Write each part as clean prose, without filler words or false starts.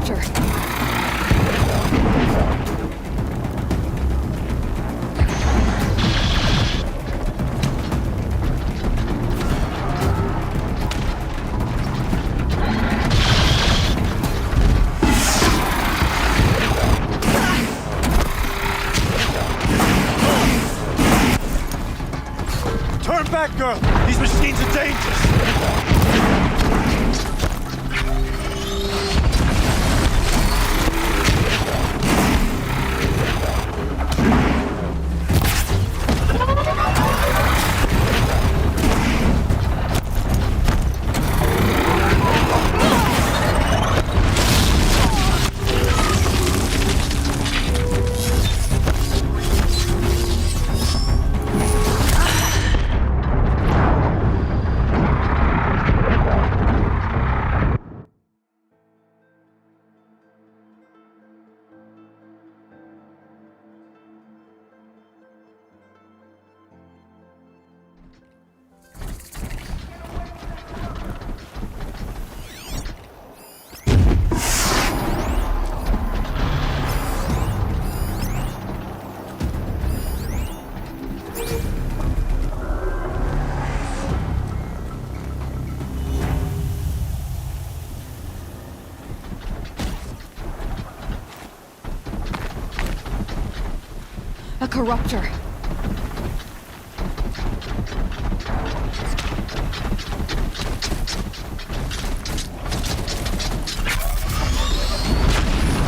corruptor. Turn back, girl! These machines are dangerous! A corruptor.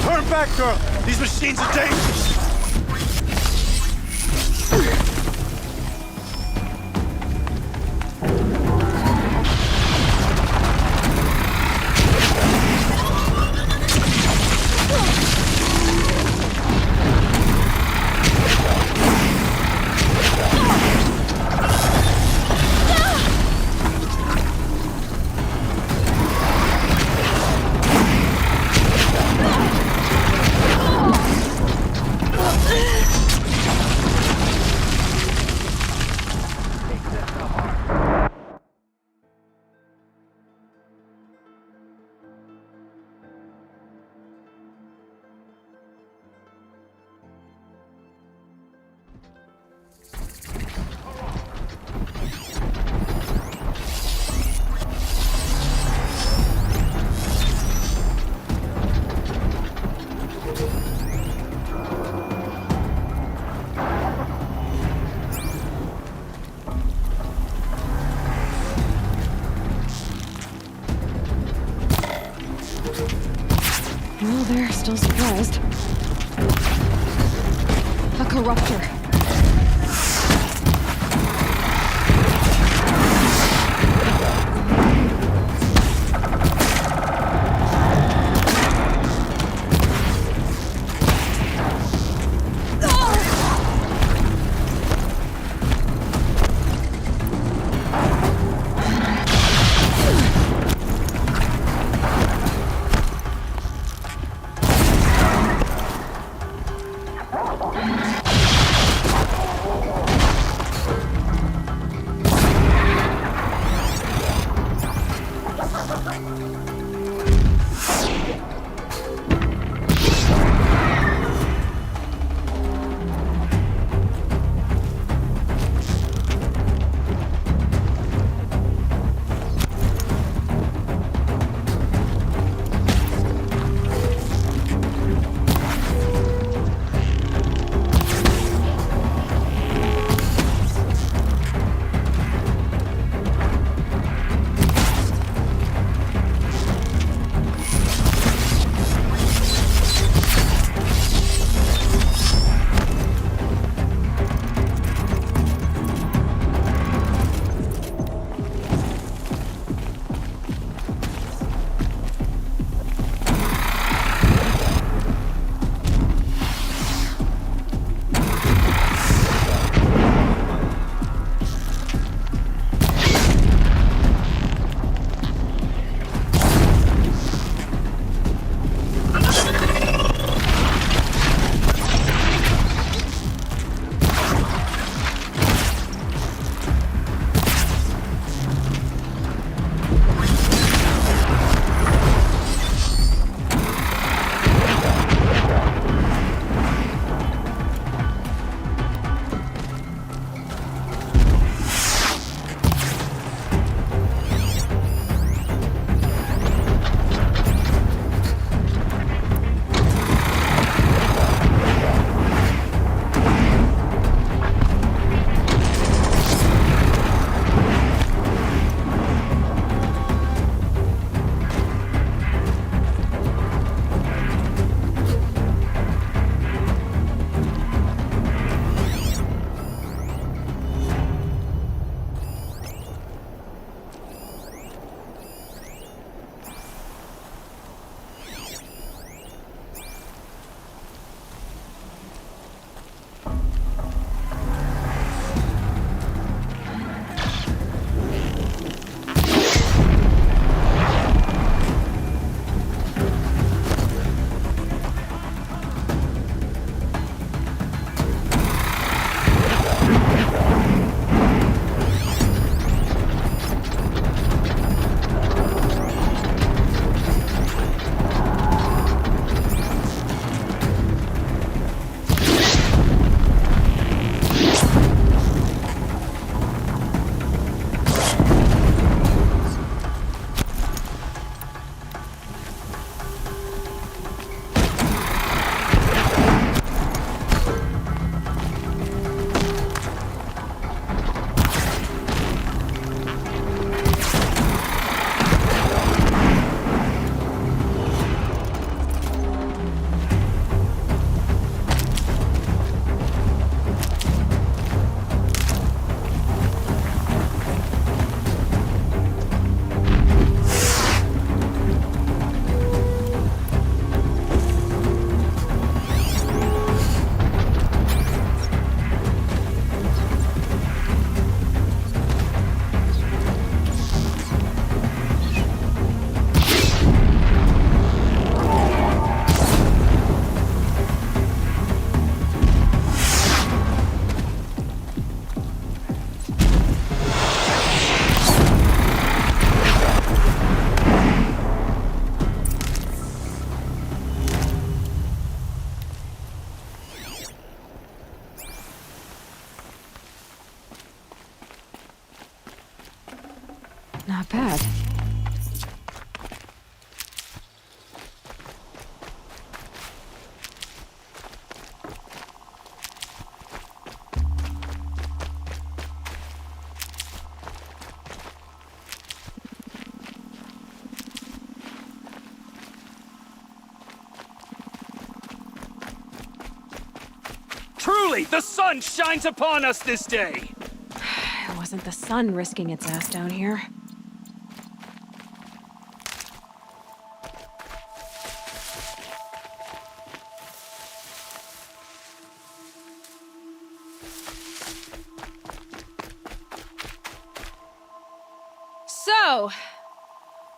Turn back, girl! These machines are dangerous! Well, they're still surprised. A corruptor. Not bad. Truly, the sun shines upon us this day! It wasn't the sun risking its ass down here. So,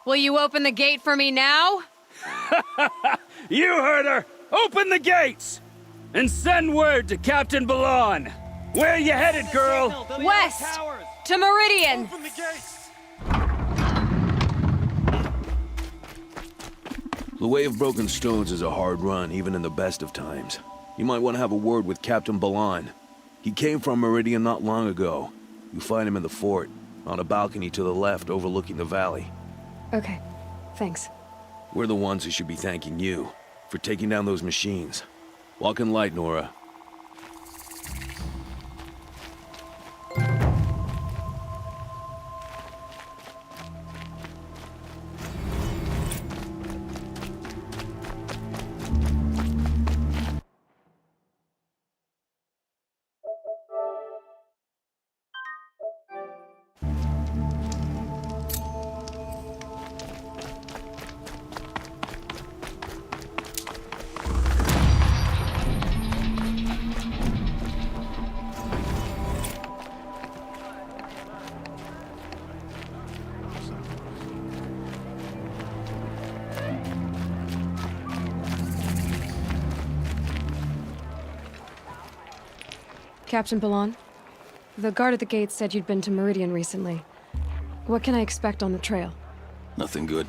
will you open the gate for me now? You heard her! Open the gates! And send word to Captain Balan! Where you headed, girl? West! To Meridian! Open the gates! The Way of Broken Stones is a hard run, even in the best of times. You might want to have a word with Captain Balan. He came from Meridian not long ago. You find him in the fort, on a balcony to the left overlooking the valley. Okay, thanks. We're the ones who should be thanking you for taking down those machines. Walk in light, Nora. Captain Balan, the guard at the gate said you'd been to Meridian recently. What can I expect on the trail? Nothing good.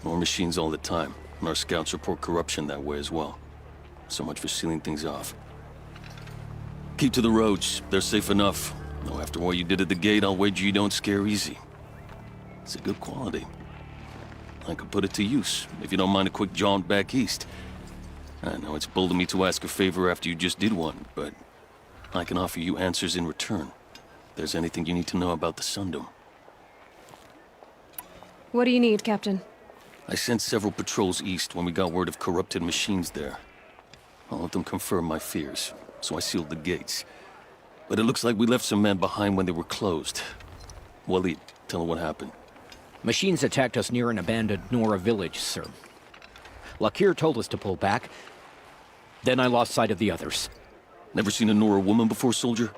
More machines all the time, and our scouts report corruption that way as well. So much for sealing things off. Keep to the roads. They're safe enough. Though after what you did at the gate, I'll wager you don't scare easy. It's a good quality. I could put it to use, if you don't mind a quick jaunt back east. I know it's bold of me to ask a favor after you just did one, but I can offer you answers in return. If there's anything you need to know about the Sundom. What do you need, Captain? I sent several patrols east when we got word of corrupted machines there. All of them confirmed my fears, so I sealed the gates. But it looks like we left some men behind when they were closed. Waleed, tell her what happened. Machines attacked us near an abandoned Nora village, sir. Lakir told us to pull back. Then I lost sight of the others. Never seen a Nora woman before, soldier?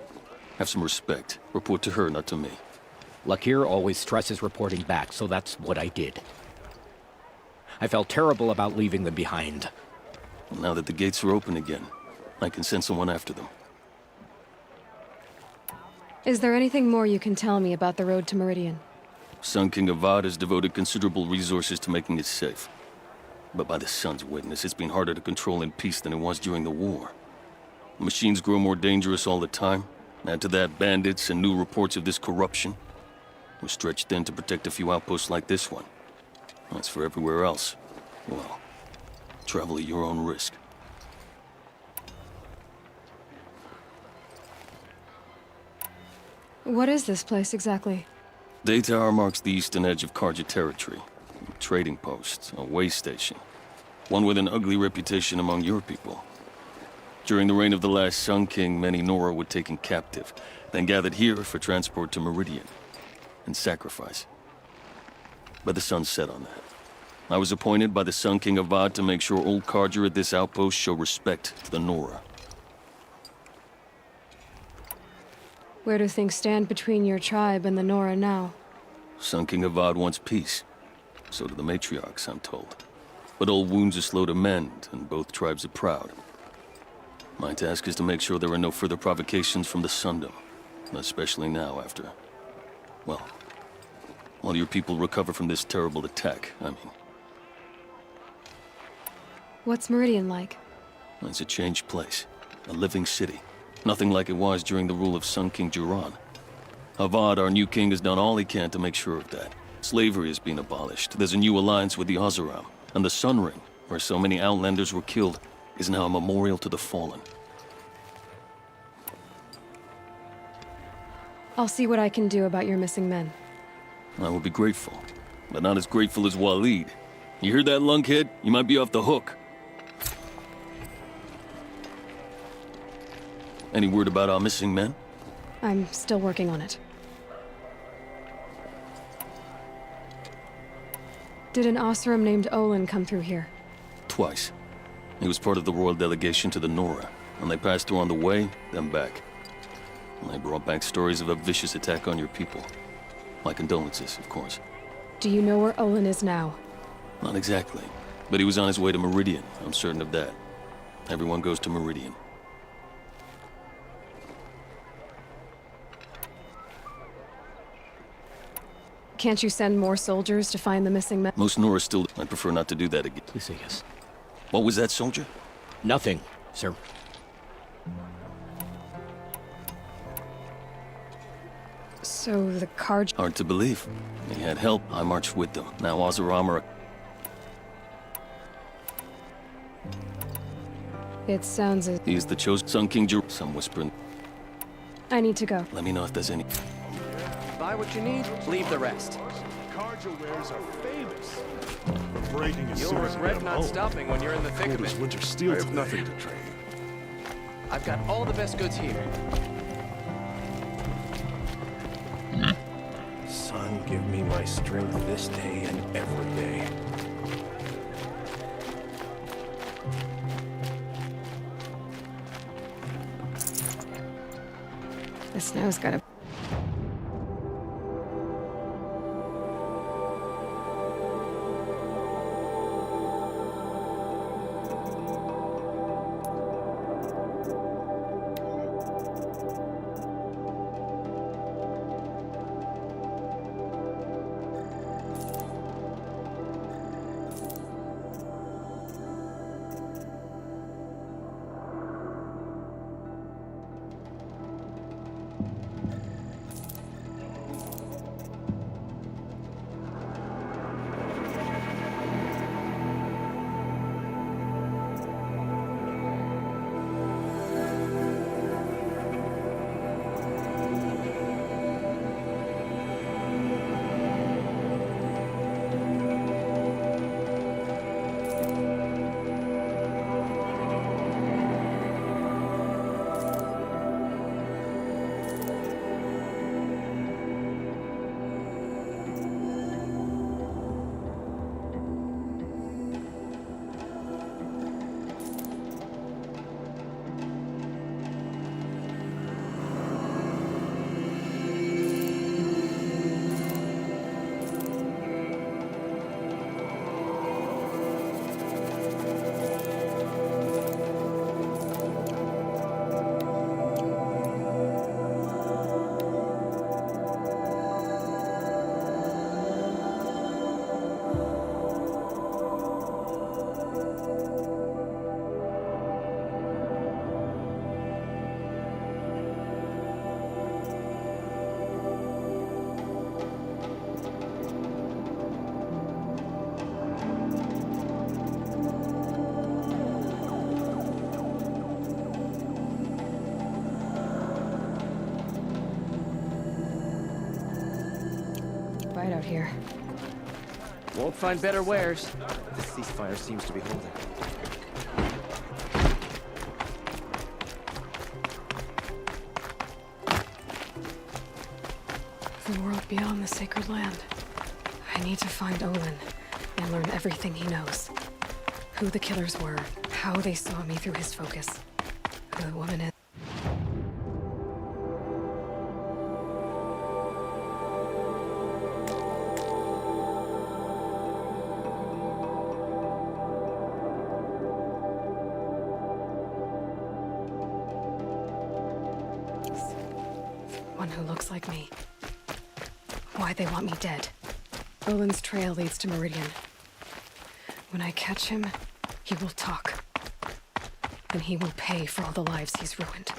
Have some respect. Report to her, not to me. Lakir always stresses reporting back, so that's what I did. I felt terrible about leaving them behind. Well, now that the gates are open again, I can send someone after them. Is there anything more you can tell me about the road to Meridian? Sun King Avad has devoted considerable resources to making it safe. But by the Sun's witness, it's been harder to control in peace than it was during the war. Machines grow more dangerous all the time. Add to that bandits and new reports of this corruption. We're stretched thin to protect a few outposts like this one. As for everywhere else, well, travel at your own risk. What is this place exactly? Day Tower marks the eastern edge of Karja territory. A trading post, a way station. One with an ugly reputation among your people. During the reign of the last Sun King, many Nora were taken captive, then gathered here for transport to Meridian, and sacrifice. But the sun set on that. I was appointed by the Sun King Avad to make sure old Karja at this outpost show respect to the Nora. Where do things stand between your tribe and the Nora now? Sun King Avad wants peace. So do the matriarchs, I'm told. But old wounds are slow to mend, and both tribes are proud. My task is to make sure there are no further provocations from the Sundom. Especially now after... well, while your people recover from this terrible attack, I mean. What's Meridian like? It's a changed place. A living city. Nothing like it was during the rule of Sun King Jiran. Avad, our new king, has done all he can to make sure of that. Slavery is being abolished. There's a new alliance with the Oseram. And the Sun Ring, where so many Outlanders were killed, is now a memorial to the fallen. I'll see what I can do about your missing men. I will be grateful, but not as grateful as Waleed. You heard that, lunkhead? You might be off the hook. Any word about our missing men? I'm still working on it. Did an Oseram named Olin come through here? Twice. He was part of the royal delegation to the Nora, and they passed through on the way, then back. And they brought back stories of a vicious attack on your people. My condolences, of course. Do you know where Olin is now? Not exactly, but he was on his way to Meridian, I'm certain of that. Everyone goes to Meridian. Can't you send more soldiers to find the missing men? Most Nora still... I'd prefer not to do that again. Please say yes. What was that, soldier? Nothing, sir. So the card... Hard to believe. He had help. I marched with them. Now Oseram are... It sounds as... He's the chosen Sun King Some whispering. I need to go. Let me know if there's any... Buy what you need, leave the rest. Cards your wares are famous for breaking as You'll soon as regret we get not home. stopping when you're in the thick of Cold as it. winter steel I have today. nothing to trade. I've got all the best goods here. Son, give me my strength this day and every day. The snow's gotta... Right out here. Won't find better wares. This ceasefire seems to be holding. The world beyond the sacred land. I need to find Olin and learn everything he knows. Who the killers were, how they saw me through his focus, who the woman is. One who looks like me. Why they want me dead. Olin's trail leads to Meridian. When I catch him, he will talk. And he will pay for all the lives he's ruined.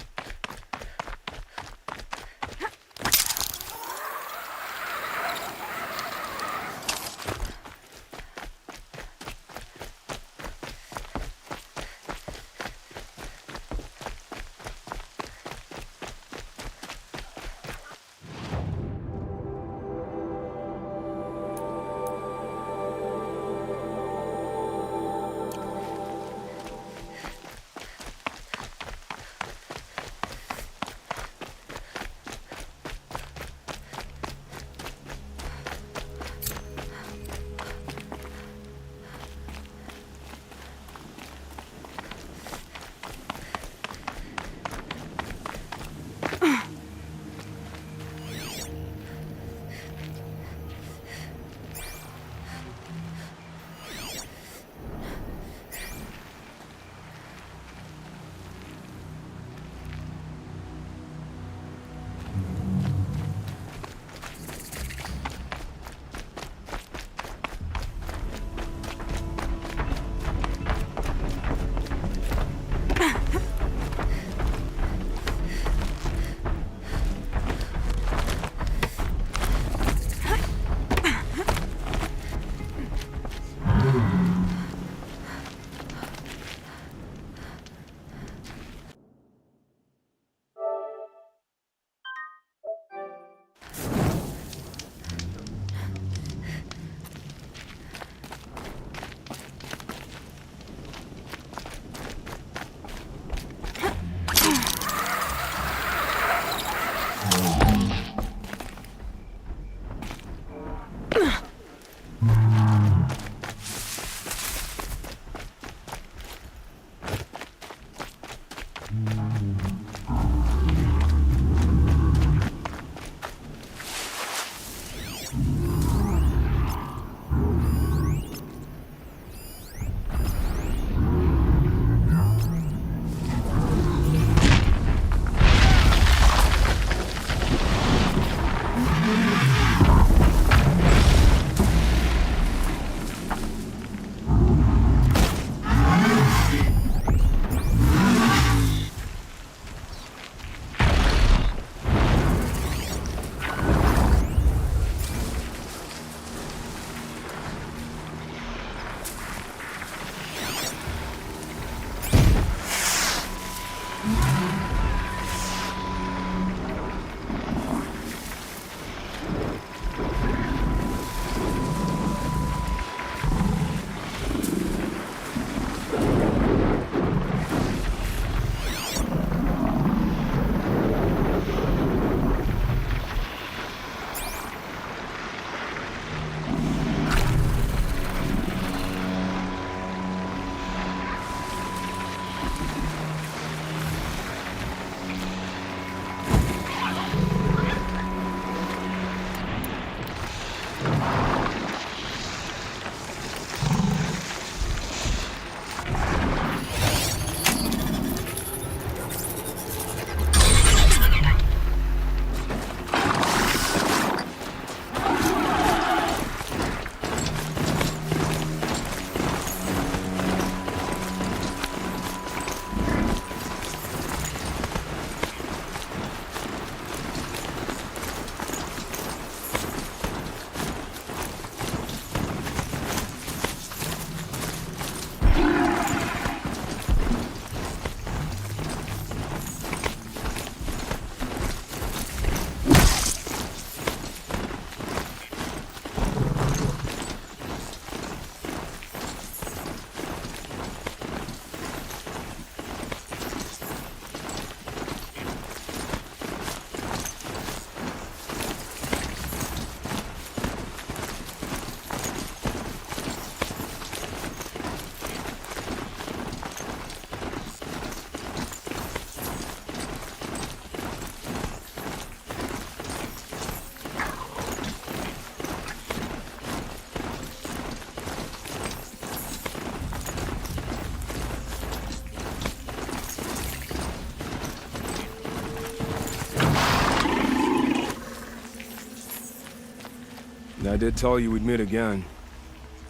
I did tell you we'd meet again.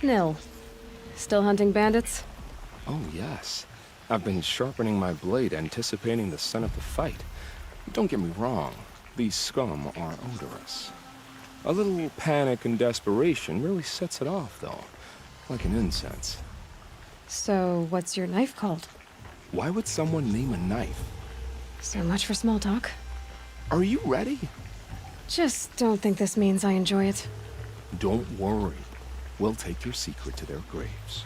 Nil. Still hunting bandits? Oh, yes. I've been sharpening my blade, anticipating the sun of the fight. Don't get me wrong, these scum are odorous. A little panic and desperation really sets it off, though. Like an incense. So, what's your knife called? Why would someone name a knife? So much for small talk. Are you ready? Just don't think this means I enjoy it. Don't worry. We'll take your secret to their graves.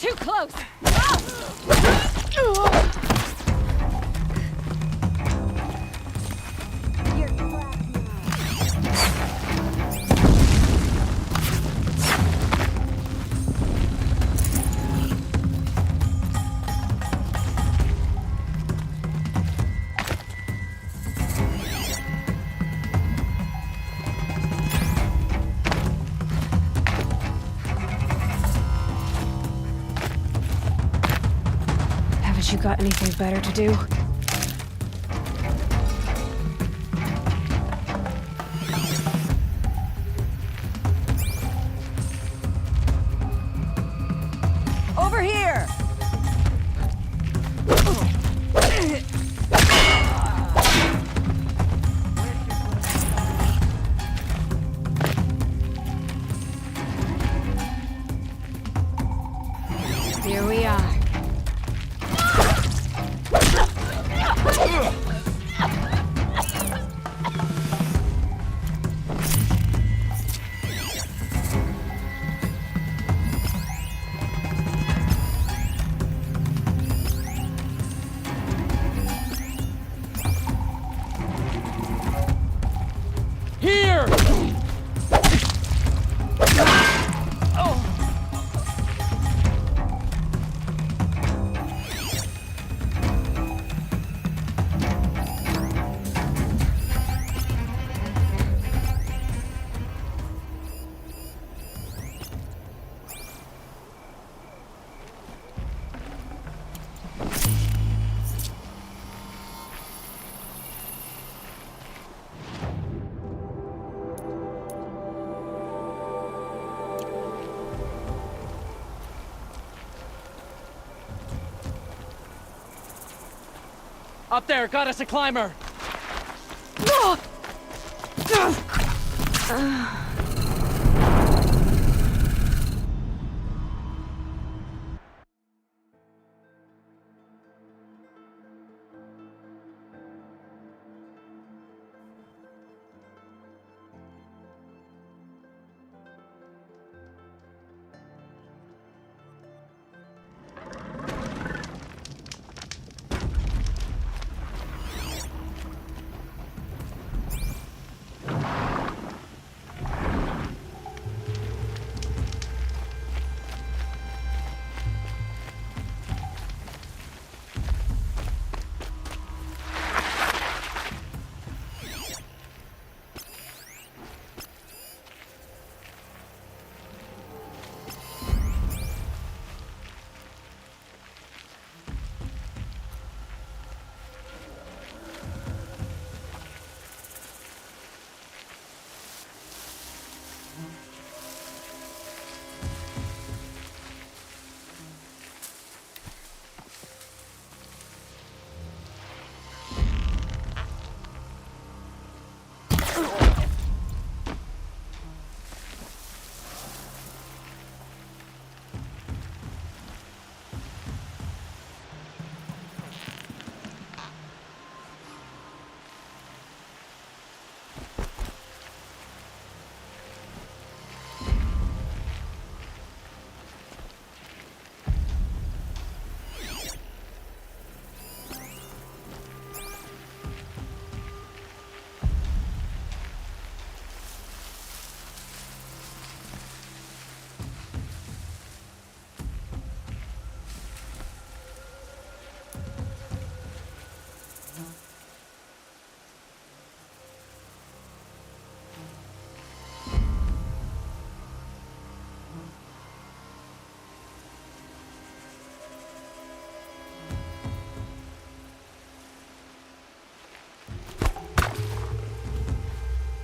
Too close! Haven't you got anything better to do? Over here! Here we are. Up there, got us a climber.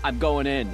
I'm going in.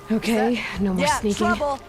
Okay, no more sneaking. Trouble.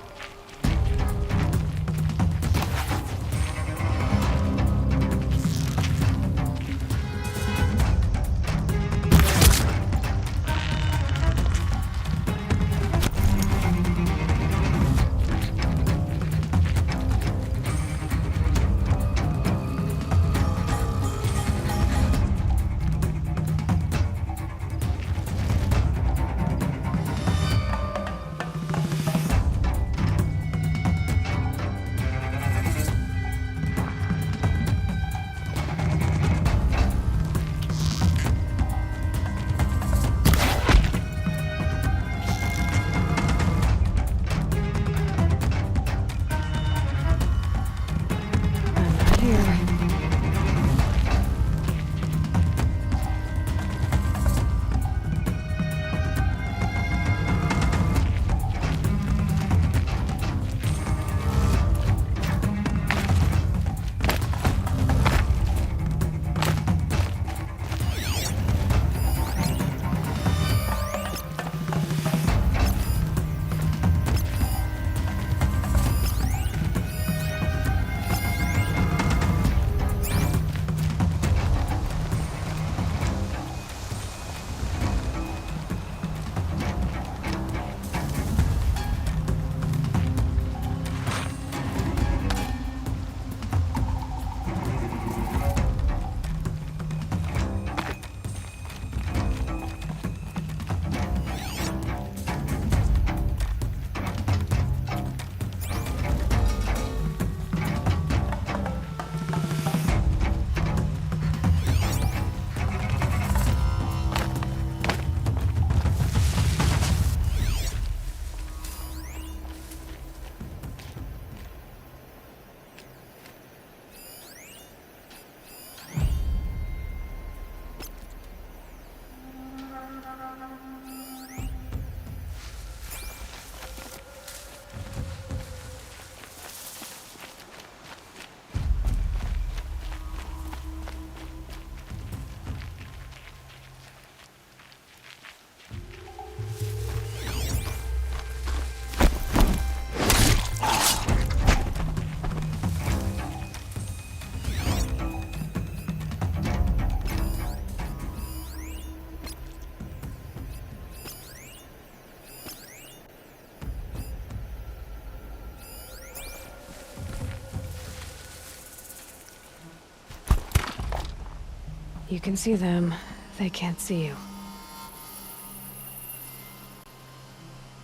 You can see them. They can't see you.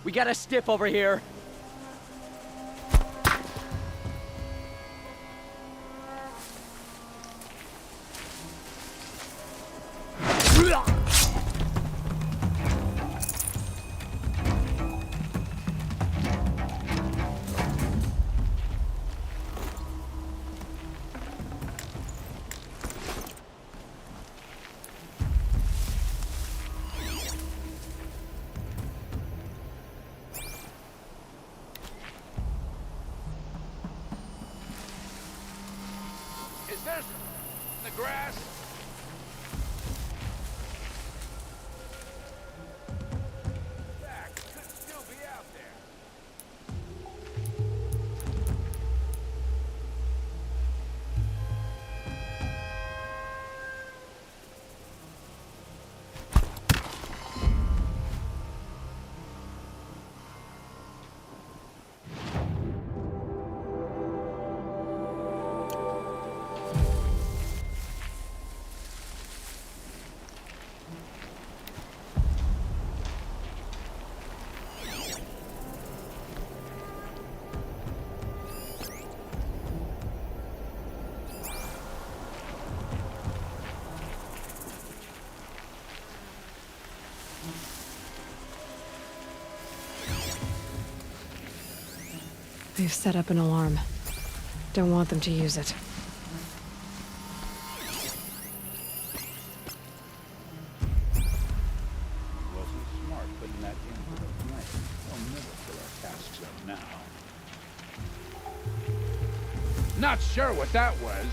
We got a stiff over here. Is there the grass? Back could still be out there. They've set up an alarm. Don't want them to use it. Wasn't smart putting that in for the flame. They'll never fill our casks up now. Not sure what that was.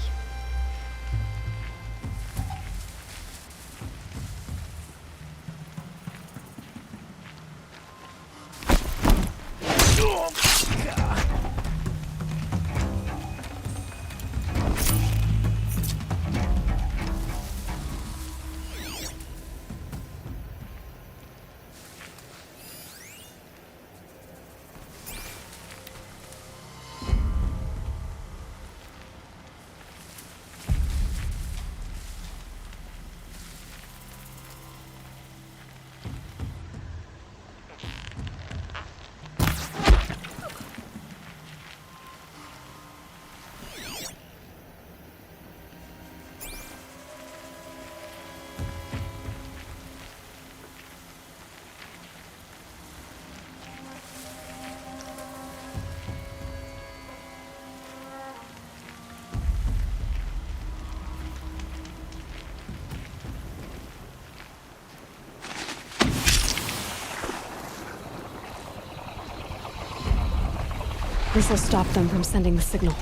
This'll stop them from sending the signal.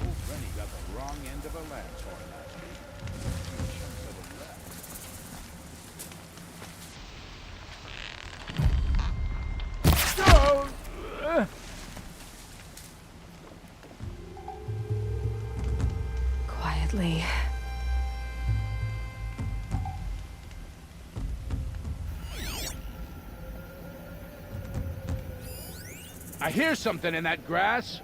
Old Rennie got the wrong end of a lance horn last week. Two chunks of it left. Quietly. I hear something in that grass.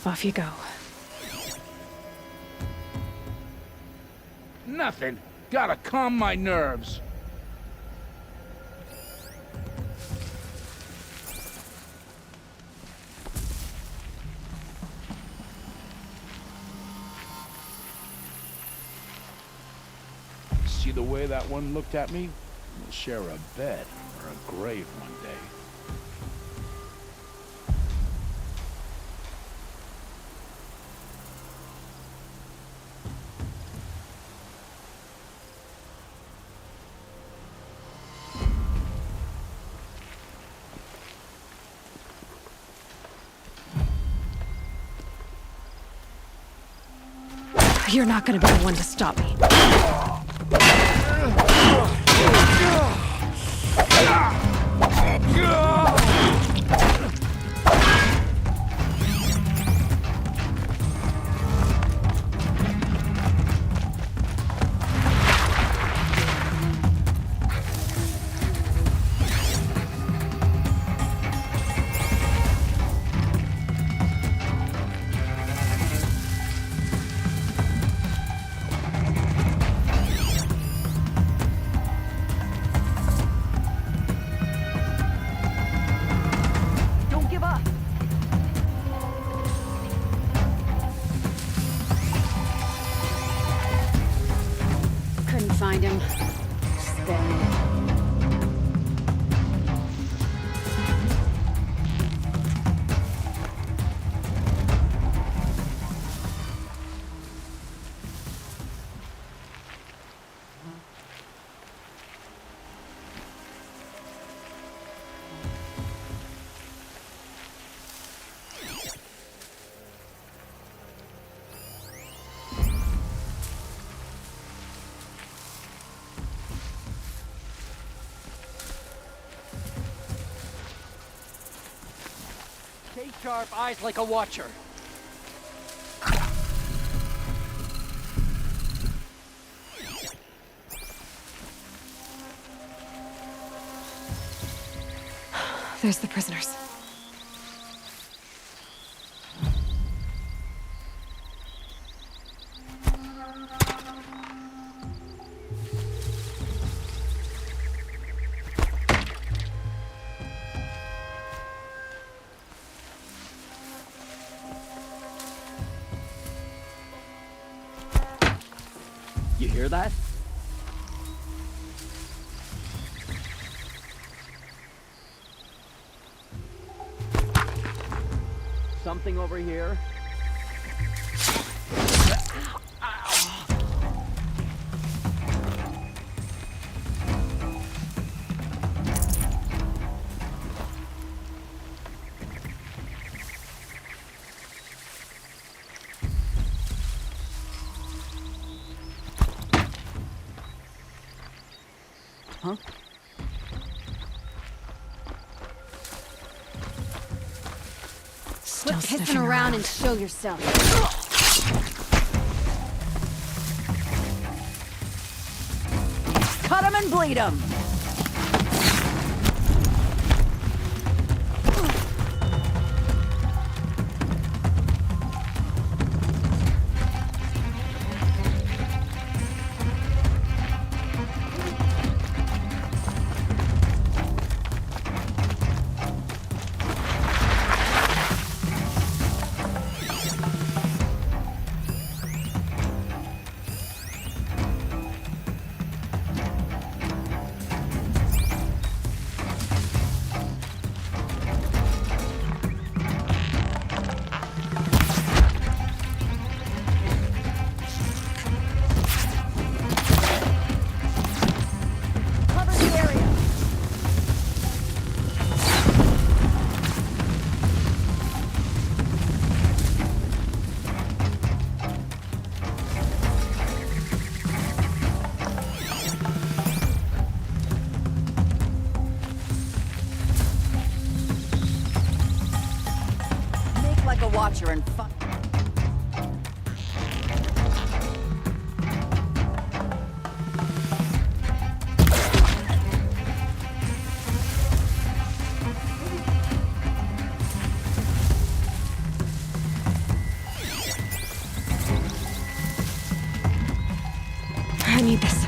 Off you go. Nothing. Gotta calm my nerves. See the way that one looked at me? We'll share a bed or a grave one day. You're not gonna be the one to stop me. Find him. Just then. Stay sharp, eyes like a watcher. There's the prisoners. You hear that? Something over here. Huh? Still Quit pissing sniffing around and show yourself. Cut him and bleed him. Like a watcher and fuck. I need this.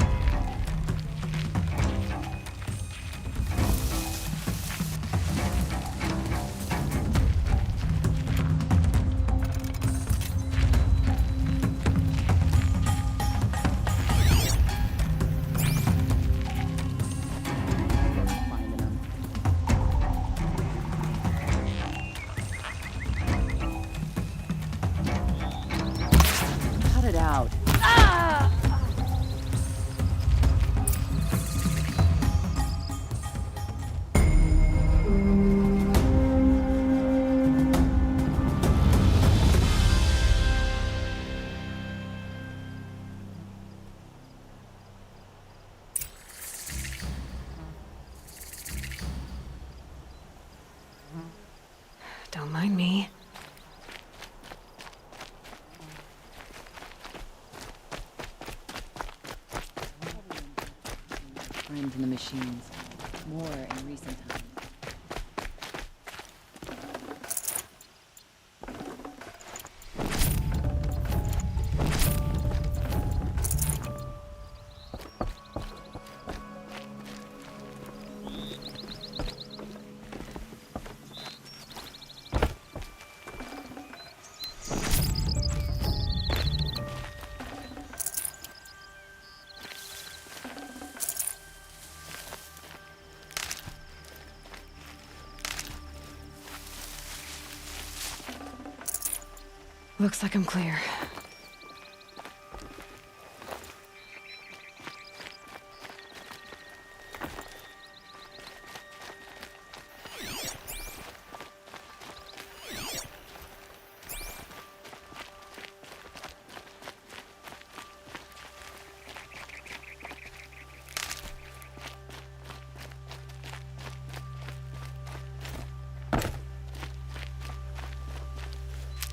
friends in the machines. More in recent times. Looks like I'm clear.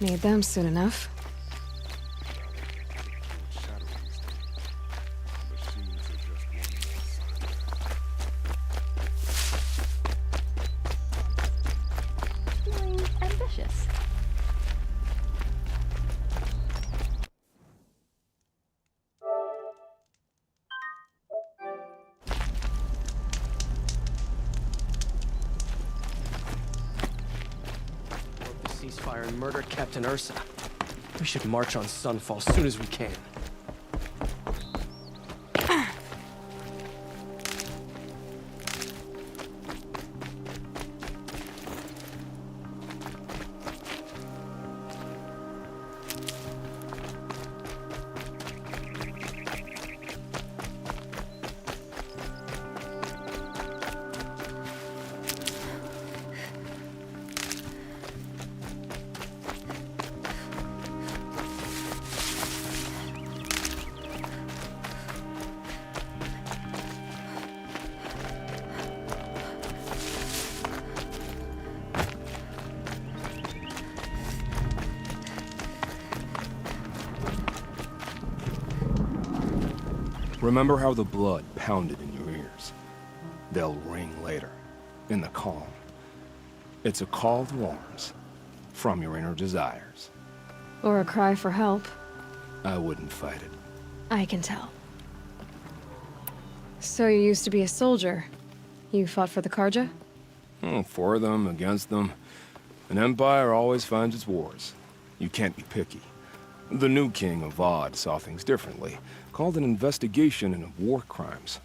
Need them soon enough. Feeling ambitious. The ceasefire and murder Captain Ursa. We should march on Sunfall as soon as we can. Remember how the blood pounded in your ears? They'll ring later, in the calm. It's a call to arms, from your inner desires. Or a cry for help. I wouldn't fight it. I can tell. So you used to be a soldier. You fought for the Karja? For them, against them. An empire always finds its wars. You can't be picky. The new king of Vod saw things differently. Called an investigation into war crimes.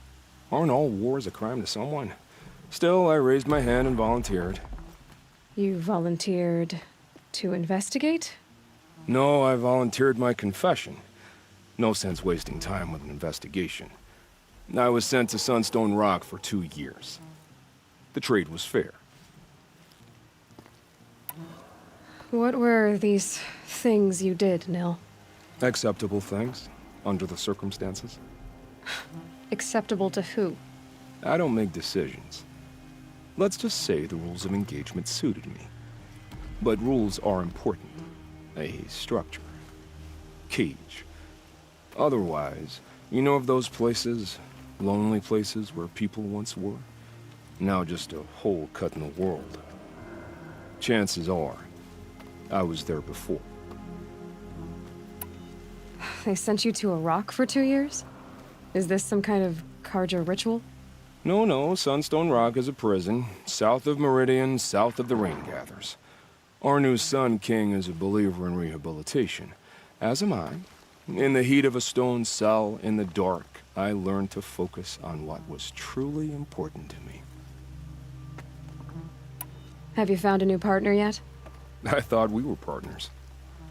Aren't all wars a crime to someone? Still, I raised my hand and volunteered. You volunteered to investigate? No, I volunteered my confession. No sense wasting time with an investigation. I was sent to Sunstone Rock for 2 years. The trade was fair. What were these things you did, Nil? Acceptable things, under the circumstances. Acceptable to who? I don't make decisions. Let's just say the rules of engagement suited me. But rules are important. A structure. Cage. Otherwise, you know of those places, lonely places where people once were? Now just a hole cut in the world. Chances are, I was there before. They sent you to a rock for 2 years? Is this some kind of Karja ritual? No, Sunstone Rock is a prison, south of Meridian, south of the Rain Gathers. Our new Sun King is a believer in rehabilitation, as am I. In the heat of a stone cell, in the dark, I learned to focus on what was truly important to me. Have you found a new partner yet? I thought we were partners.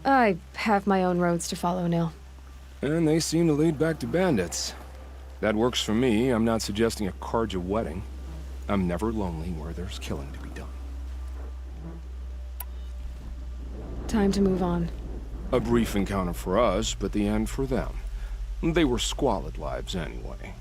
I have my own roads to follow, Nil. And they seem to lead back to bandits. That works for me. I'm not suggesting a Karja wedding. I'm never lonely where there's killing to be done. Time to move on. A brief encounter for us, but the end for them. They were squalid lives anyway.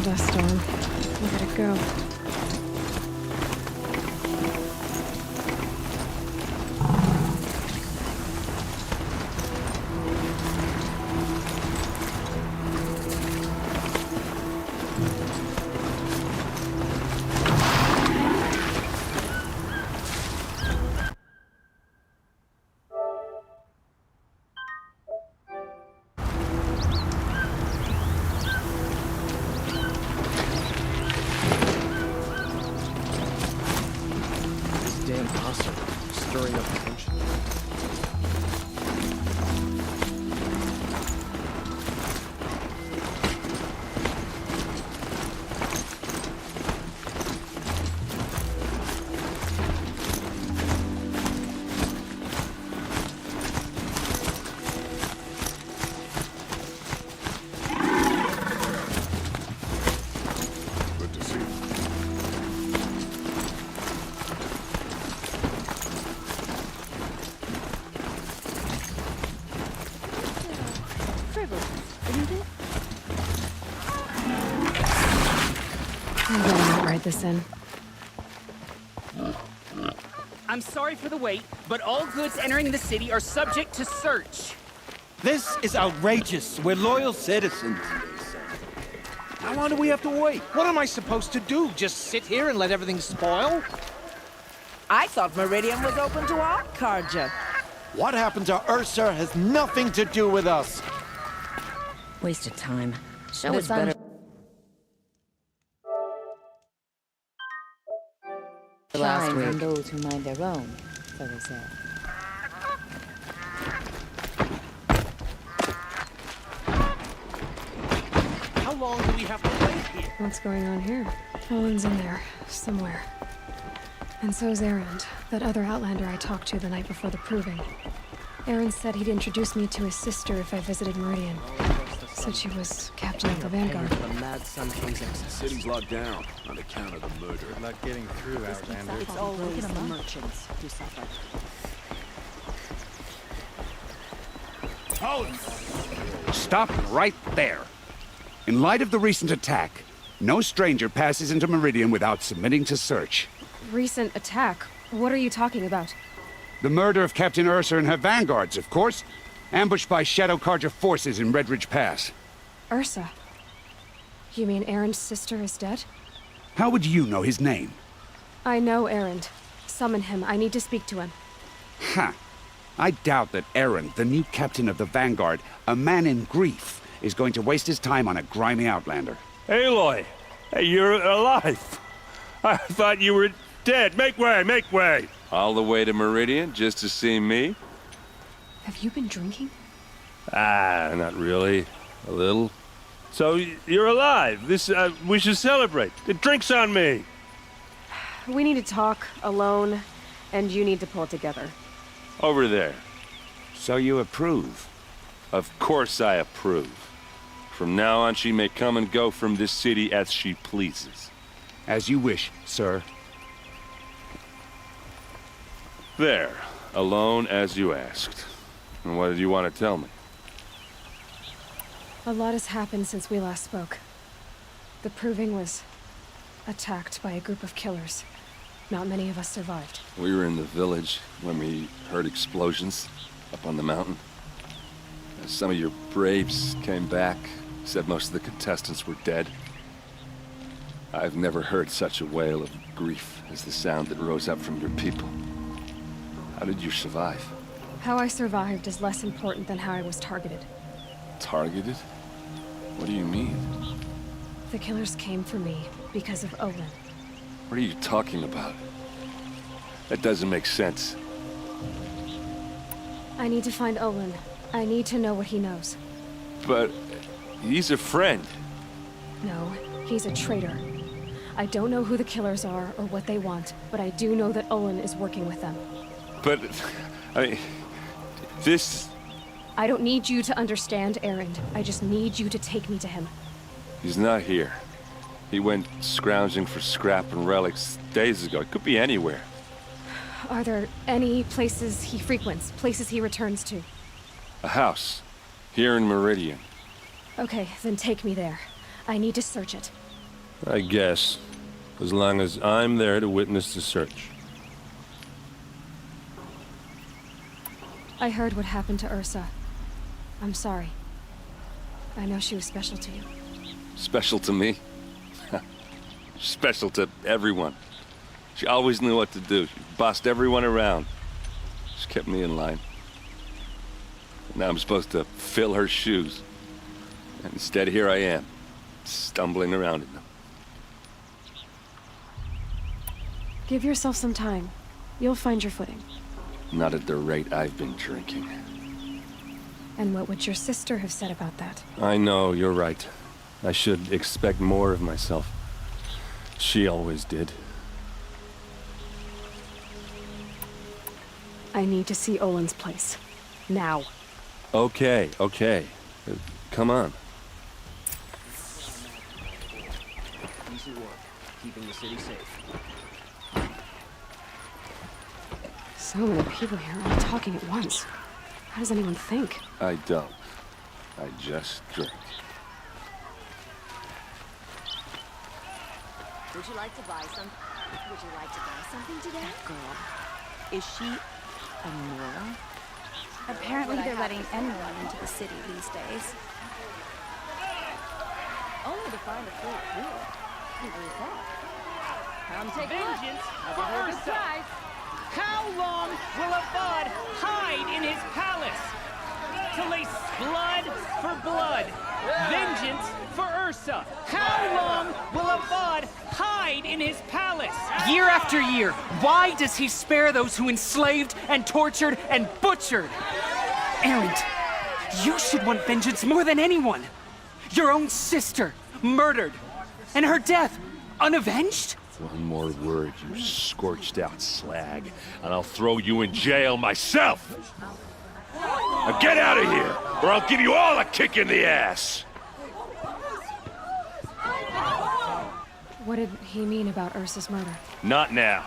dust storm. Look at it go. Damn possum, stirring up tension. Good to see you. Frivolous, isn't it? I'm gonna not write this in. I'm sorry for the wait, but all goods entering the city are subject to search. This is outrageous. We're loyal citizens. How long do we have to wait? What am I supposed to do? Just sit here and let everything spoil? I thought Meridian was open to all Carja. What happened to Ursa has nothing to do with us. Waste of time. Show The us sun- better. Last week. On those who mind their own, so they say. How long do we have to wait here? What's going on here? Olin's in there, somewhere. And so's Erend, that other Outlander I talked to the night before the proving. Erend said he'd introduce me to his sister if I visited Meridian. Said she was captain of the Vanguard. The Mad Sun King's exit. City's locked down on account of the murder. Good luck getting through, Outlander. It's always the merchants who suffer. Stop right there. In light of the recent attack, no stranger passes into Meridian without submitting to search. Recent attack? What are you talking about? The murder of Captain Ursa and her vanguards, of course. Ambushed by Shadow Carja forces in Red Ridge Pass. Ursa? You mean Erend's sister is dead? How would you know his name? I know Erend. Summon him. I need to speak to him. Ha! I doubt that Erend, the new captain of the Vanguard, a man in grief, is going to waste his time on a grimy Outlander. Aloy! Hey, you're alive! I thought you were dead. Make way, make way! All the way to Meridian just to see me? Have you been drinking? Ah, not really. A little. So, you're alive. We should celebrate. The drink's on me. We need to talk, alone, and you need to pull together. Over there. So you approve? Of course I approve. From now on, she may come and go from this city as she pleases. As you wish, sir. There. Alone as you asked. And what did you want to tell me? A lot has happened since we last spoke. The Proving was attacked by a group of killers. Not many of us survived. We were in the village when we heard explosions up on the mountain. Some of your braves came back, said most of the contestants were dead. I've never heard such a wail of grief as the sound that rose up from your people. How did you survive? How I survived is less important than how I was targeted. Targeted? What do you mean? The killers came for me because of Olin. What are you talking about? That doesn't make sense. I need to find Olin. I need to know what he knows. But he's a friend. No, he's a traitor. I don't know who the killers are or what they want, but I do know that Olin is working with them. But, I mean, this... I don't need you to understand, Erend. I just need you to take me to him. He's not here. He went scrounging for scrap and relics days ago. It could be anywhere. Are there any places he frequents, places he returns to? A house. Here in Meridian. Okay, then take me there. I need to search it. I guess. As long as I'm there to witness the search. I heard what happened to Ursa. I'm sorry. I know she was special to you. Special to me? Special to everyone. She always knew what to do. She bossed everyone around. She kept me in line. Now I'm supposed to fill her shoes. And instead, here I am, stumbling around in them. Give yourself some time. You'll find your footing. Not at the rate I've been drinking. And what would your sister have said about that? I know, you're right. I should expect more of myself. She always did. I need to see Olin's place. Now. Okay. Come on. Easy work, keeping the city safe. So many people here, all talking at once. How does anyone think? I don't. I just drink. Would you like to buy some? Would you like to buy something today? That girl. Is she a Nora? Apparently they're letting anyone into the city these days. Only to find a full pool. Who would have thought? Come take Vengeance a look. for Ursa! How long will a bud hide in his palace? Till they blood for blood. Vengeance for Ursa. How long will a bud hide in his palace? Year after year, why does he spare those who enslaved and tortured and butchered? Erend, you should want vengeance more than anyone. Your own sister, murdered, and her death, unavenged? One more word, you scorched out slag, and I'll throw you in jail myself! Now get out of here, or I'll give you all a kick in the ass! What did he mean about Ursa's murder? Not now.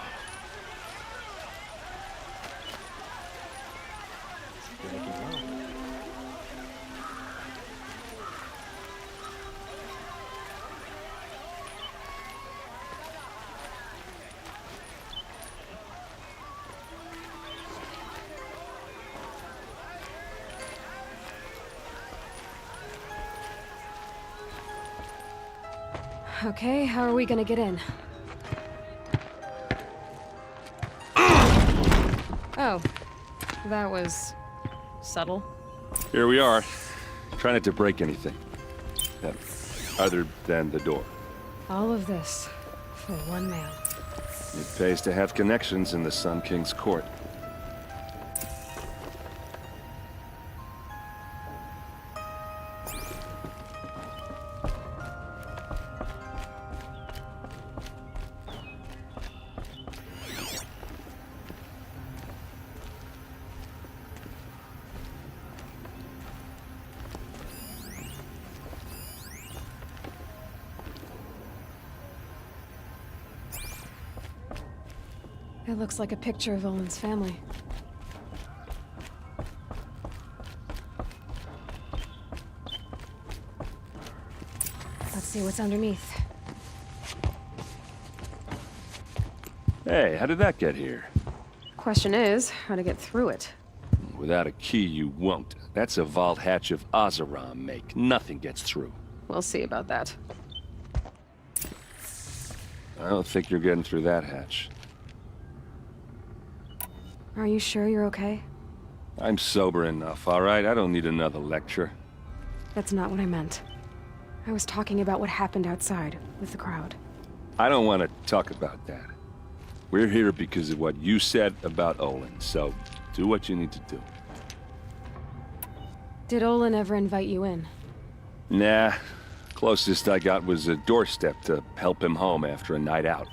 Okay, how are we gonna get in? Oh, that was subtle. Here we are. Try not to break anything. Other than the door. All of this for one man. It pays to have connections in the Sun King's court. It looks like a picture of Olin's family. Let's see what's underneath. Hey, how did that get here? Question is, how to get through it. Without a key, you won't. That's a vault hatch of Oseram make. Nothing gets through. We'll see about that. I don't think you're getting through that hatch. Are you sure you're okay? I'm sober enough, all right? I don't need another lecture. That's not what I meant. I was talking about what happened outside, with the crowd. I don't want to talk about that. We're here because of what you said about Olin, so do what you need to do. Did Olin ever invite you in? Nah. Closest I got was a doorstep to help him home after a night out.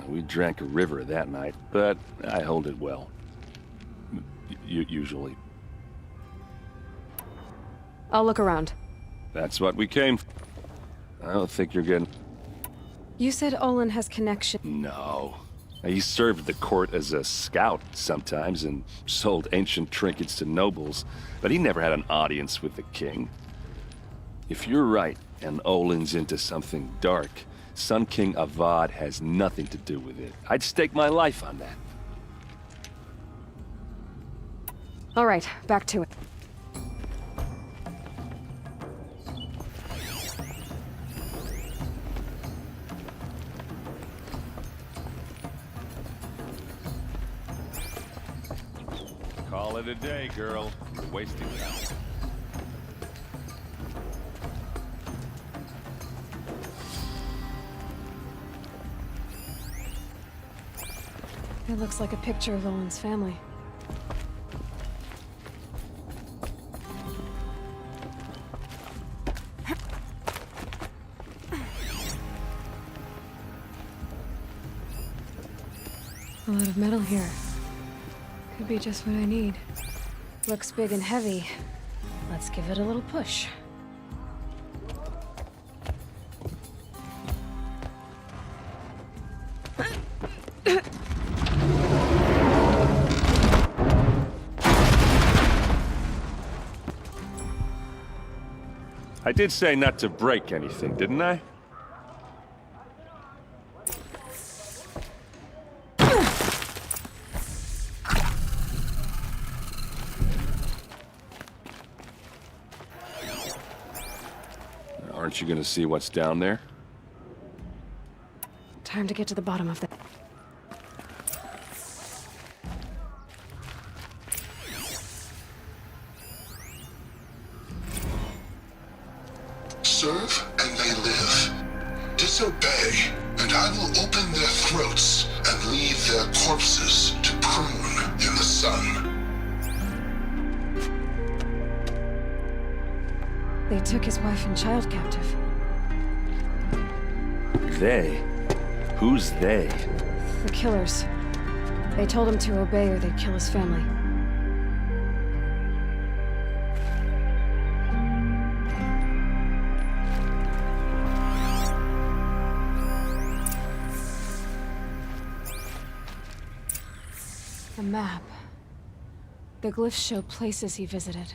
We drank a river that night, but I hold it well. Usually. I'll look around. That's what we came for. I don't think you're getting... You said Olin has connection. No. He served the court as a scout sometimes and sold ancient trinkets to nobles, but he never had an audience with the king. If you're right, and Olin's into something dark, Sun King Avad has nothing to do with it. I'd stake my life on that. All right, back to it. Call it a day, girl. You're wasting time. It looks like a picture of Owen's family. A lot of metal here. Could be just what I need. Looks big and heavy. Let's give it a little push. I did say not to break anything, didn't I? Aren't you gonna see what's down there? Time to get to the bottom of that. Serve and they live. Disobey, and I will open their throats and leave their corpses to prune in the sun. They took his wife and child captive. They? Who's they? The killers. They told him to obey or they'd kill his family. A map. The glyphs show places he visited.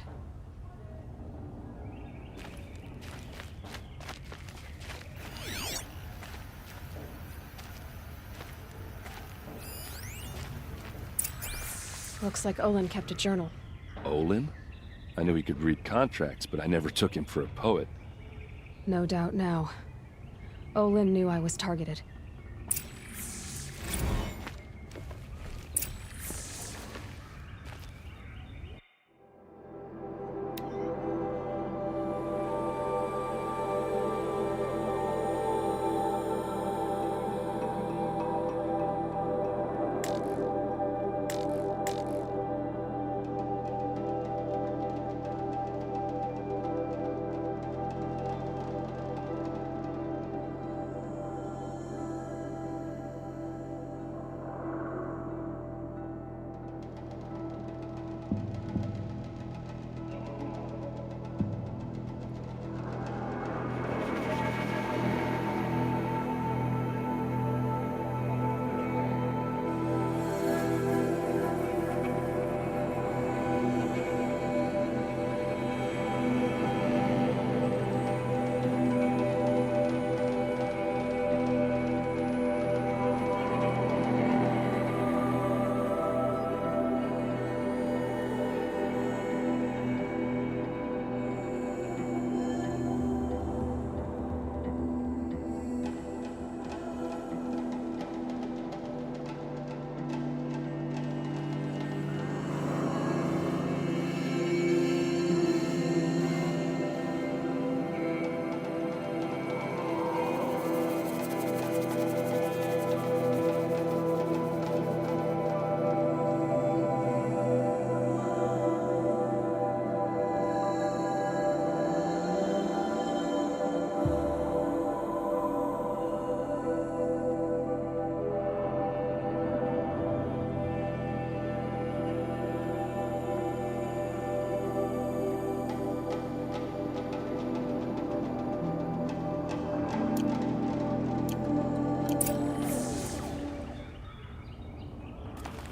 Looks like Olin kept a journal. Olin? I knew he could read contracts, but I never took him for a poet. No doubt now. Olin knew I was targeted.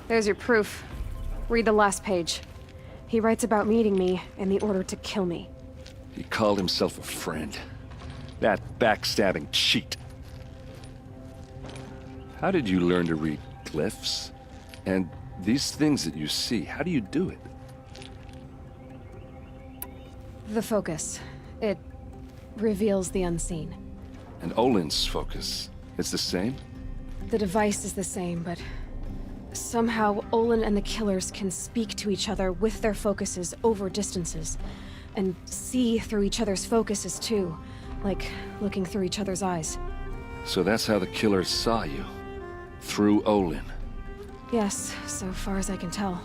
There's your proof. Read the last page. He writes about meeting me and the order to kill me. He called himself a friend. That backstabbing cheat. How did you learn to read glyphs? And these things that you see, how do you do it? The focus. It reveals the unseen. And Olin's focus, it's the same? The device is the same, but somehow Olin and the killers can speak to each other with their focuses over distances, and see through each other's focuses too, like looking through each other's eyes. So that's how the killers saw you? Through Olin? Yes, so far as I can tell.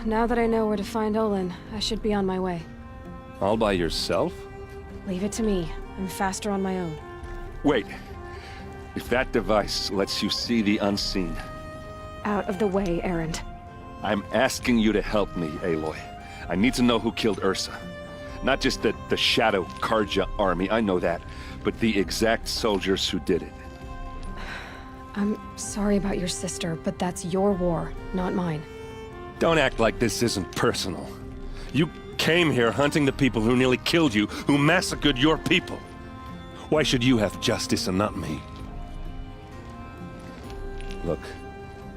Now that I know where to find Olin, I should be on my way. All by yourself? Leave it to me. I'm faster on my own. Wait. If that device lets you see the unseen... Out of the way, Erend. I'm asking you to help me, Aloy. I need to know who killed Ursa. Not just the Shadow Karja army, I know that, but the exact soldiers who did it. I'm sorry about your sister, but that's your war, not mine. Don't act like this isn't personal. You came here hunting the people who nearly killed you, who massacred your people. Why should you have justice and not me? Look,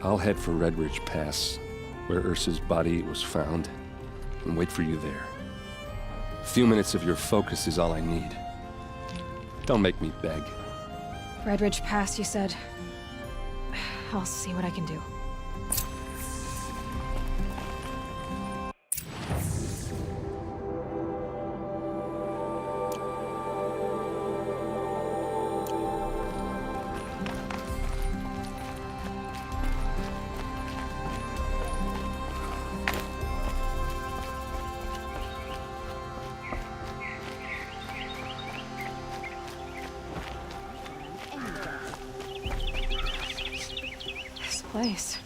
I'll head for Red Ridge Pass, where Ursa's body was found, and wait for you there. A few minutes of your focus is all I need. Don't make me beg. Red Ridge Pass, you said? I'll see what I can do. Place.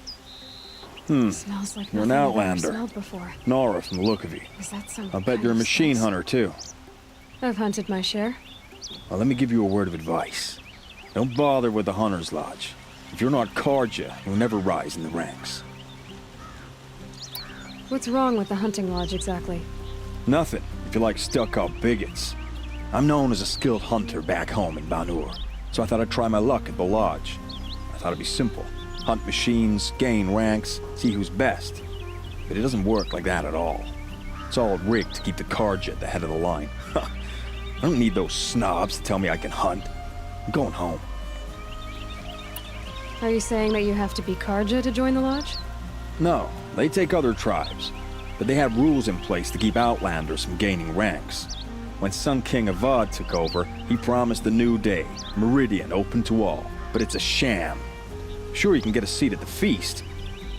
Smells like You're an nothing I've ever outlander. smelled before. Nora from the look of you. Is that some I bet kind you're a of machine spice? hunter too. I've hunted my share. Well, let me give you a word of advice. Don't bother with the Hunter's Lodge. If you're not Karja, you'll never rise in the ranks. What's wrong with the hunting lodge exactly? Nothing, if you like stuck-up bigots. I'm known as a skilled hunter back home in Banur, so I thought I'd try my luck at the lodge. I thought it'd be simple. Hunt machines, gain ranks, see who's best. But it doesn't work like that at all. It's all rigged to keep the Karja at the head of the line. I don't need those snobs to tell me I can hunt. I'm going home. Are you saying that you have to be Karja to join the lodge? No, they take other tribes. But they have rules in place to keep outlanders from gaining ranks. When Sun King Avad took over, he promised a new day, Meridian open to all. But it's a sham. Sure, you can get a seat at the feast,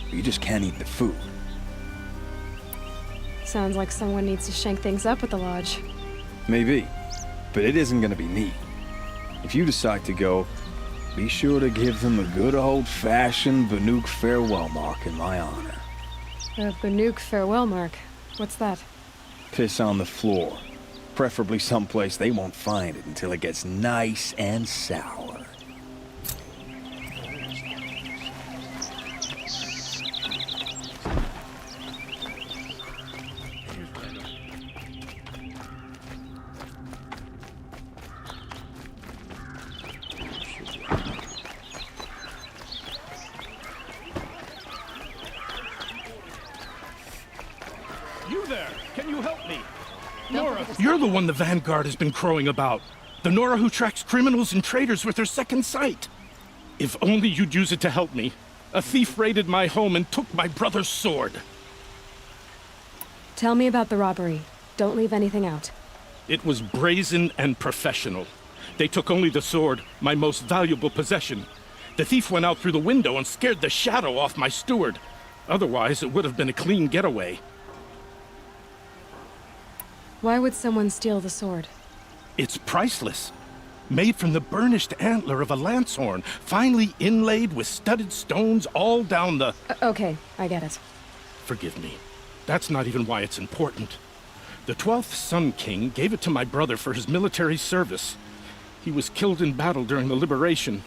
but you just can't eat the food. Sounds like someone needs to shank things up at the lodge. Maybe, but it isn't gonna be me. If you decide to go, be sure to give them a good old-fashioned Banuk farewell mark in my honor. A Banuk farewell mark. What's that? Piss on the floor. Preferably someplace they won't find it until it gets nice and sour. You there! Can you help me? Nora, you're the one the Vanguard has been crowing about. The Nora who tracks criminals and traitors with her second sight. If only you'd use it to help me. A thief raided my home and took my brother's sword. Tell me about the robbery. Don't leave anything out. It was brazen and professional. They took only the sword, my most valuable possession. The thief went out through the window and scared the shadow off my steward. Otherwise, it would have been a clean getaway. Why would someone steal the sword? It's priceless. Made from the burnished antler of a lancehorn, finely inlaid with studded stones all down the... Okay, I get it. Forgive me. That's not even why it's important. The 12th Sun King gave it to my brother for his military service. He was killed in battle during the liberation.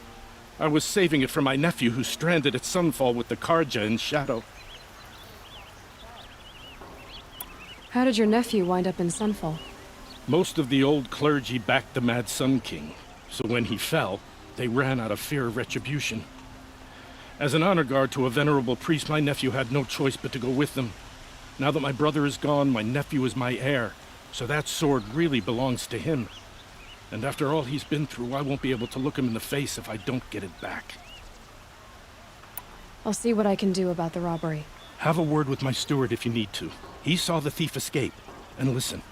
I was saving it for my nephew who's stranded at Sunfall with the Karja in Shadow. How did your nephew wind up in Sunfall? Most of the old clergy backed the Mad Sun King, so when he fell, They ran out of fear of retribution. As an honor guard to a venerable priest, my nephew had no choice but to go with them. Now that my brother is gone, my nephew is my heir, so that sword really belongs to him. And after all he's been through, I won't be able to look him in the face if I don't get it back. I'll see what I can do about the robbery. Have a word with my steward if you need to. He saw the thief escape. And listen,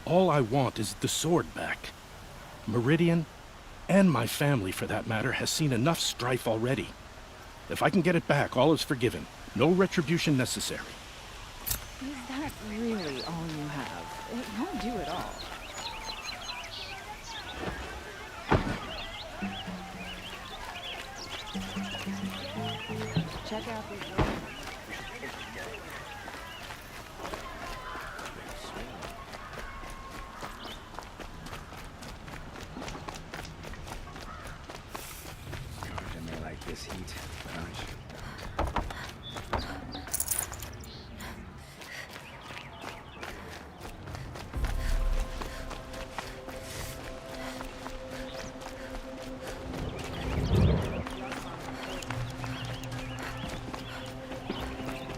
all I want is the sword back. Meridian, and my family for that matter, has seen enough strife already. If I can get it back, all is forgiven. No retribution necessary. Is that really all you have? It won't do it all. Check out these rooms. I may like this heat, but aren't you?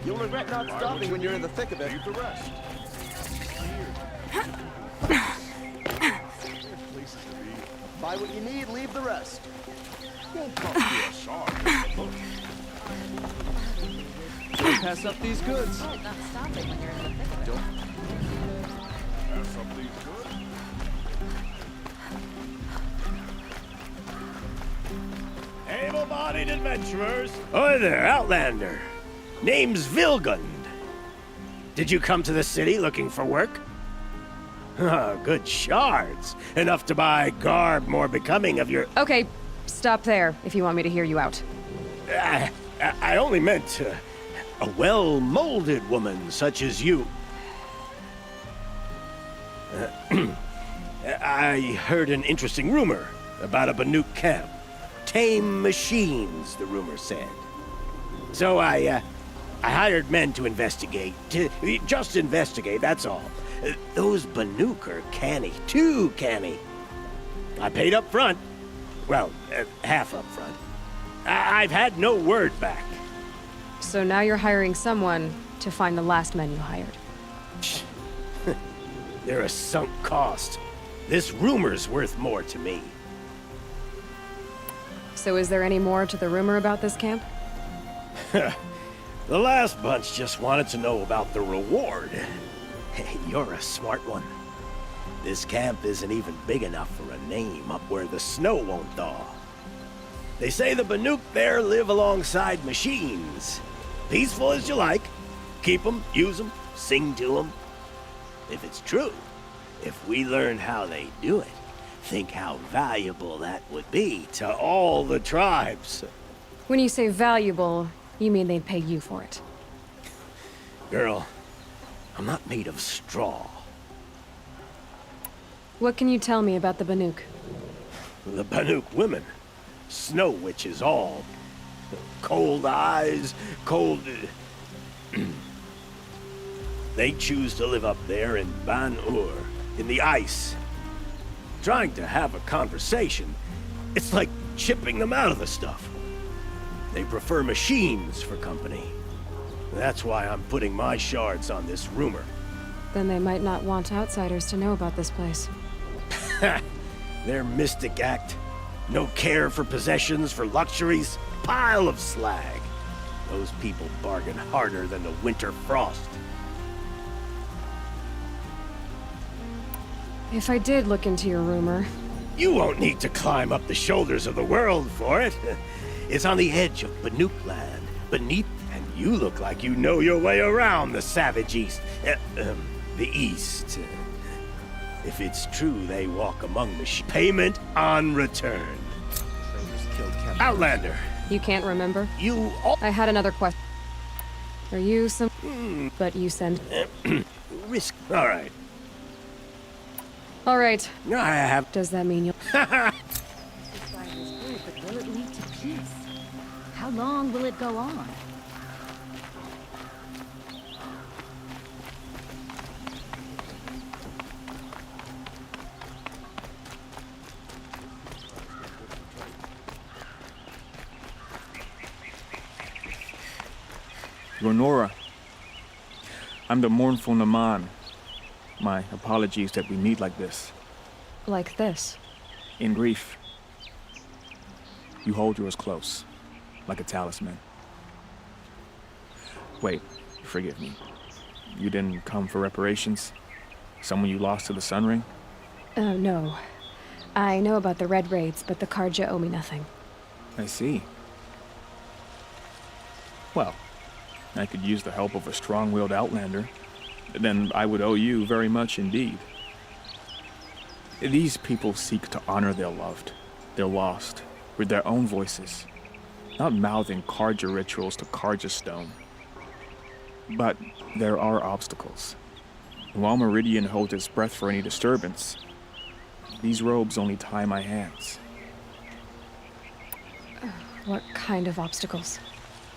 You'll regret not stopping when you're in the thick of it. Leave the rest. Buy what you need, leave the rest. Won't cost you a shard. Don't pass up these goods. Not stopping when you're in the thick of it. Don't pass up these goods. Able-bodied adventurers. Hi there, Outlander. Name's Vilgund. Did you come to the city looking for work? Ah, good shards. Enough to buy garb more becoming of your... Okay, stop there if you want me to hear you out. I only meant a well-molded woman such as you. I heard an interesting rumor about a Banuk camp. Tame machines, the rumor said. So I hired men to investigate. Just investigate, that's all. Those Banuk are canny, too canny. I paid up front. Well, half up front. I've had no word back. So now you're hiring someone to find the last men you hired. They're a sunk cost. This rumor's worth more to me. So is there any more to the rumor about this camp? The last bunch just wanted to know about the reward. Hey, you're a smart one. This camp isn't even big enough for a name up where the snow won't thaw. They say the Banuk there live alongside machines. Peaceful as you like. Keep them, use them, sing to them. If it's true, if we learn how they do it, think how valuable that would be to all the tribes. When you say valuable, you mean they'd pay you for it. Girl, I'm not made of straw. What can you tell me about the Banuk? The Banuk women. Snow witches all. Cold eyes, cold... They choose to live up there in Ban-Ur, in the ice. Trying to have a conversation, it's like chipping them out of the stuff. They prefer machines for company. That's why I'm putting my shards on this rumor. Then they might not want outsiders to know about this place. Their mystic act. No care for possessions, for luxuries. Pile of slag. Those people bargain harder than the winter frost. If I did look into your rumor... You won't need to climb up the shoulders of the world for it. It's on the edge of Banuk land, beneath, and you look like you know your way around the savage east. The east. If it's true they walk among machines. Payment on return. Outlander. You can't remember? You... I had another question. Are you some... But you send... Risk... All right. All right. I have... Does that mean you'll... This fire is good, but will it lead to peace? How long will it go on? You're Nora. I'm the mournful Naman. My apologies that we meet like this. Like this? In grief. You hold yours close, like a talisman. Wait, forgive me. You didn't come for reparations? Someone you lost to the Sun Ring? No. I know about the Red Raids, but the Karja owe me nothing. I see. Well, I could use the help of a strong-willed outlander. Then I would owe you very much indeed. These people seek to honor their loved, their lost, with their own voices, not mouthing Karja rituals to Karja stone. But there are obstacles. And while Meridian holds its breath for any disturbance, these robes only tie my hands. What kind of obstacles?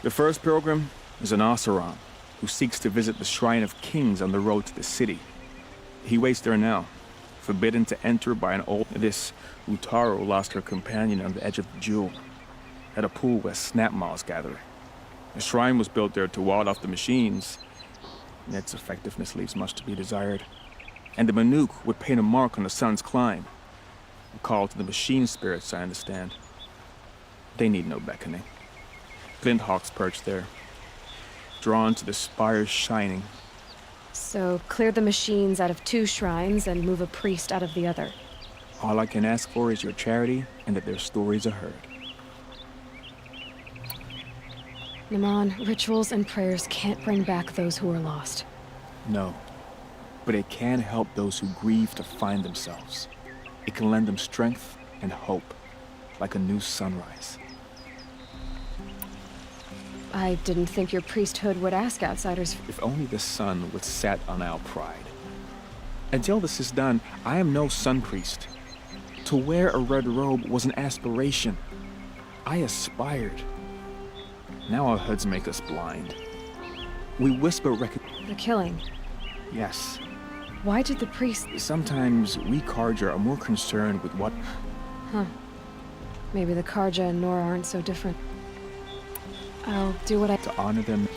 The first pilgrim is an Oseram who seeks to visit the Shrine of Kings on the road to the city. He waits there now, forbidden to enter by an old... This Utaru lost her companion on the edge of the Jewel, at a pool where snap moths gather. The shrine was built there to ward off the machines, and its effectiveness leaves much to be desired. And the Manuk would paint a mark on the sun's climb, a call to the machine spirits, I understand. They need no beckoning. Glint hawks perch there, drawn to the spires shining. So clear the machines out of 2 shrines and move a priest out of the other. All I can ask for is your charity and that their stories are heard. Naman, rituals and prayers can't bring back those who are lost. No, but it can help those who grieve to find themselves. It can lend them strength and hope, like a new sunrise. I didn't think your priesthood would ask outsiders. If only the sun would set on our pride. Until this is done, I am no sun priest. To wear a red robe was an aspiration. I aspired. Now our hoods make us blind. We whisper The killing. Yes. Why did the priest... Sometimes we Karja are more concerned with what... Huh. Maybe the Karja and Nora aren't so different. I'll do what I... To honor them